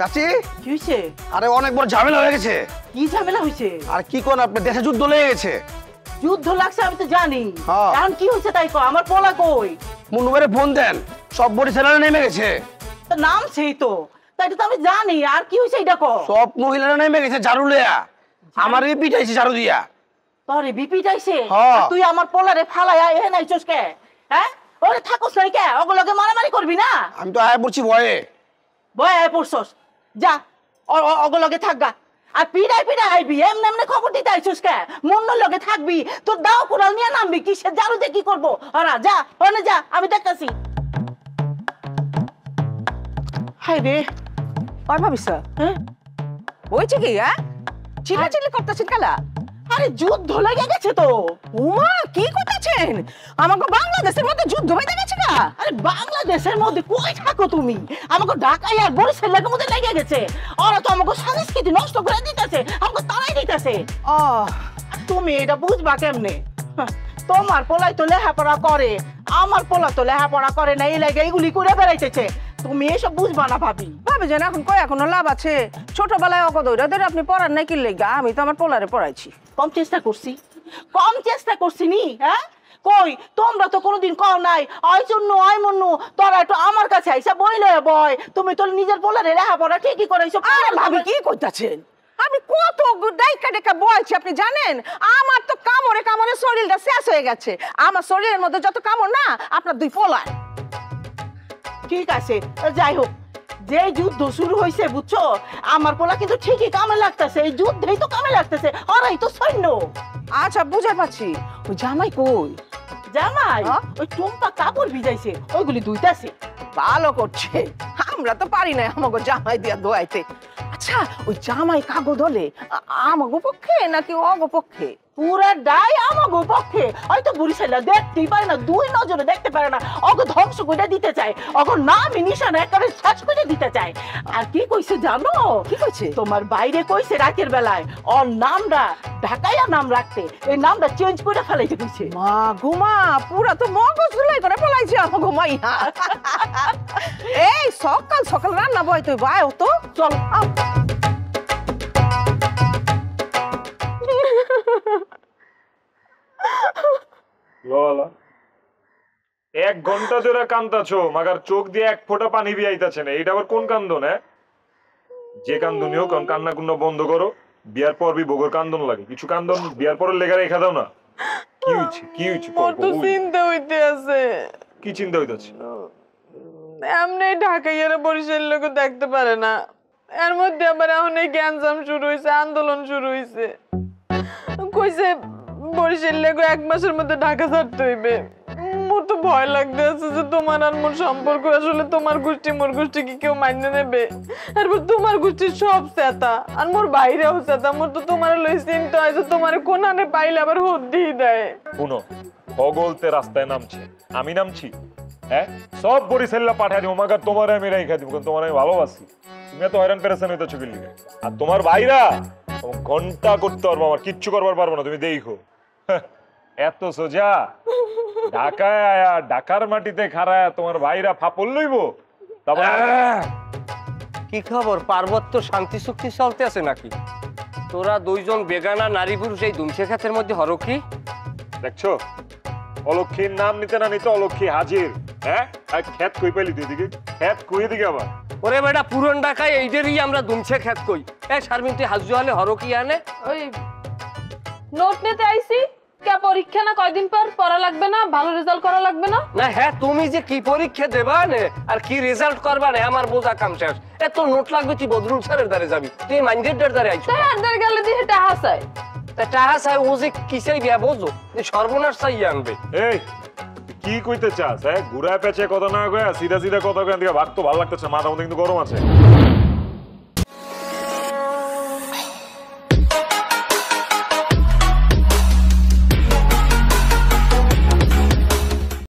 চাচি কি হইছে? আরে অনেক বড় ঝামেলা হয়ে গেছে। কি ঝামেলা হইছে? আর কি কোন আপনি দেশে যুদ্ধ লেগে গেছে। যুদ্ধ লাগছে আমি তো জানি। হ্যাঁ। এখন কি হইছে তাই কো, আমার পোলা কই? মুন্নুবারে ফোন দেন, সব বরিশালে নেমে গেছে। তো নাম সেই তো, তাই তো আমি জানি। আর কি হইছে এটা কো? সব মহিলারা নেমে গেছে ঝাড়ু লইয়া, আমারই পিটাইছে ঝাড়ু দিয়া। তোরে বিপি যাইছে? হ্যাঁ। তুই আমার পোলারে ফালাইয়া এ নাইছস কে? হ্যাঁ, ওরে থাকস নাই কে? ওগুলোকে মারামারি করবি না? আমি তো আয় পড়ছি ভয়ে। ভয় আয় পড়ছস? যা ওগুলোকে থাকগা। আর পিড়াই পিড়াই আইবি, এমনি এমনি খবর দিতে আইছস কে? মন্নর লগে থাকবি, তোর দাও কুড়াল নিয়ে নামবি, কিসের ঝাড়ু দিয়ে কি করবো? ওরা যা, ওনে যা, আমি দেখতাছি। হাই রে, ওই ভাবিসা হ্যাঁ? হয়েছে কি? হ্যাঁ, চিল্লাচিল্লি করতেছেন কালা? আরে যুদ্ধ লেগে গেছে তো। উমা, কি করতেছেন? আমাকে বাংলাদেশের মধ্যে যুদ্ধ বেঁধে গেছে গা? আরে বাংলাদেশের মধ্যে কই থাকো তুমি? আমাকে ঢাকায় আর বরিশালের মধ্যে লেগে গেছে। ওরা তো আমাকে সংস্কৃতি নষ্ট করে দিতেছে, আমাকে তাড়াই দিতেছে। ও, তুমি এটা বুঝবা কেমনে? হ্যাঁ, তোমার পোলাই তো লেখাপড়া করে, আমার পোলা তো লেখাপড়া করে না, এই লাগে এইগুলি করে বেড়াইতেছে। তুমি এসব বুঝবা না ভাবি। ভাবে যেন এখন কয় এখনো লাভ আছে? ছোটবেলায় অক দৌড়া ধরে আপনি পড়ার নাই কি লেগা? আমি তো আমার পোলারে পড়াইছি। কম চেষ্টা করছি নি। হ্যাঁ, কই তোমরা তো কোনোদিন কও নাই ওই জন্য ওই মন্নু তোরা একটু আমার কাছে আইসা বই লয়ে বয়। তুমি তো নিজের পোলারে লেখাপড়া ঠিকই করাইছো। আরে ভাবি, কি কইতাছেন? আমি কত ডাইকা ডাইকা বলছি আপনি জানেন? আমার তো কামড়ে কামড়ে শরীরটা শেষ হয়ে গেছে। আমার শরীরের মধ্যে যত কামড় না আপনার দুই পোলার। ঠিক আছে, যাই হোক, যে যুদ্ধ শুরু হয়েছে বুঝছো, আমার পোলা কিন্তু ঠিকই কামে লাগতেছে। এই যুদ্ধেই তো কামে লাগতেছে, ওরাই তো সৈন্য। আচ্ছা, বুঝে পাচ্ছি। ওই জামাই কই? জামাই হ্যাঁ? ওই টুম্পা কাপড় ভিজাইছে, ওইগুলি ধুইতাছে। ভালো করছে, আমরা তো পারি না আমাকে জামাই দিয়া ধোয়াইতে। আচ্ছা, ওই জামাই কাগজ হলে আমাকে পক্ষে নাকি অগ পক্ষে? পুরা ডাই আমাগো পক্ষে। হয়তো বরিশালা দেখতেই পারে না, দুই নজরে দেখতে পারে না, ওকে ধ্বংস করে দিতে চায়, ওকে নাম নিশানা একেবারে শেষ করে দিতে চায়। আর কি কইছে জানো? কি কইছে? তোমার বাইরে কইছে রাতের বেলায় ওর নামটা ঢাকাইয়া নাম রাখতে, এই নামটা চেঞ্জ করে ফেলাইতে কইছে। মা ঘুমা, পুরা তো মগজ ধুলাই করে ফেলাইছে আমাকে ঘুমাইয়া। এই সকাল সকাল রান্না বয় তুই ভাই তো চল আও। এক ঘন্টা ধরে কান্দাছো, মাগার চোখ দিয়ে এক ফোঁটা পানি বিয়াইতাছে না। এটা আবার কোন কান্দন? হ্যাঁ, যে কান্দনই হোক কান্না কুন্না বন্ধ করো। বিয়ার পর বগর কান্দন লাগে, কিছু কান্দন বিয়ার পরের লেখা রেখা দাও না। কি হয়েছে? কি হয়েছে? চিন্তা হইতে আছে। কি চিন্তা হইতেছে? এমনি ঢাকাইয়ারা বরিশাল লোক দেখতে পারে না, এর মধ্যে আবার এখন এই গ্যাঞ্জাম শুরু হয়েছে, আন্দোলন শুরু হয়েছে। কইছে বরিশাল লোক 1 মাসের মধ্যে ঢাকা ছাড়তে হইবে। মোর তো ভয় লাগতে আছে যে তোমার আর মোর সম্পর্ক আসলে তোমার গোষ্ঠী মোর গোষ্ঠী কি কেউ মান্য নেবে? এরপর তোমার গোষ্ঠীর সব চেতা আর মোর বাইরেও চেতা। মোর তো তোমার লই চিন্তা হয় যে তোমার কোনানে পাইলে আবার হদ্দি দেয়। শুনো, অগলতে রাস্তায় নামছে, আমি নামছি। হ্যাঁ, সব বরিশাল্লা পাঠাই দিব, মাগার তোমার আমি রেখা দিব, তোমার আমি ভালোবাসি। তুমি এত হয়রান পেরেছেন হইতেছো কি লিগে? আর তোমার ভাইরা ঘন্টা করতে পারবো, আমার কিচ্ছু করবার পারবো না। তুমি দেখো এত সোজা ঢাকায় আয়া ঢাকার মাটিতে খাড়ায় তোমার ভাইরা ফাপল লইব। তারপর কি খবর? পার্বত্য শান্তি চুক্তি চলতে আছে নাকি? তোরা দুইজন বেগানা নারী পুরুষ এই দুমসে ক্ষেতের মধ্যে হরকি দেখছো? অলক্ষীর নাম নিতে না নিতে অলক্ষী হাজির। হ্যাঁ, ক্ষেত কই পাইলি তুই? দিকে ক্ষেত কই দিকে আবার? ওরে বেটা, পুরন ঢাকায় এইটারই আমরা দুমসে ক্ষেত কই। এ শারমিন, তুই হাজু হলে হরকি আনে? ওই নোট নিতে আইছি। কে পরীক্ষা না কয়দিন পর পড়া লাগবে না? ভালো রেজাল্ট করা লাগবে না? না হ্যাঁ, তুমি যে কি পরীক্ষা দেবা নে আর কি রেজাল্ট করবা নে আমার বোঝা কাম শেষ। এত নোট লাগবে তুই বদরুল স্যারের দ্বারে যাবি, তুই মাইন্ডের দ্বারে আইছো। তার গেলে দিয়ে টাহা চাই। তা টাহা চাই, ও যে কিসেই বিয়া বোঝো, সর্বনাশ চাইয়ে আনবে। এই কি কইতে চাস? হ্যাঁ, ঘুরা পেঁচে কথা না কয়া সিধা সিধা কথা কয়া দিকে ভাগ তো ভালো লাগতেছে, মাথা মধ্যে কিন্তু গরম আছে।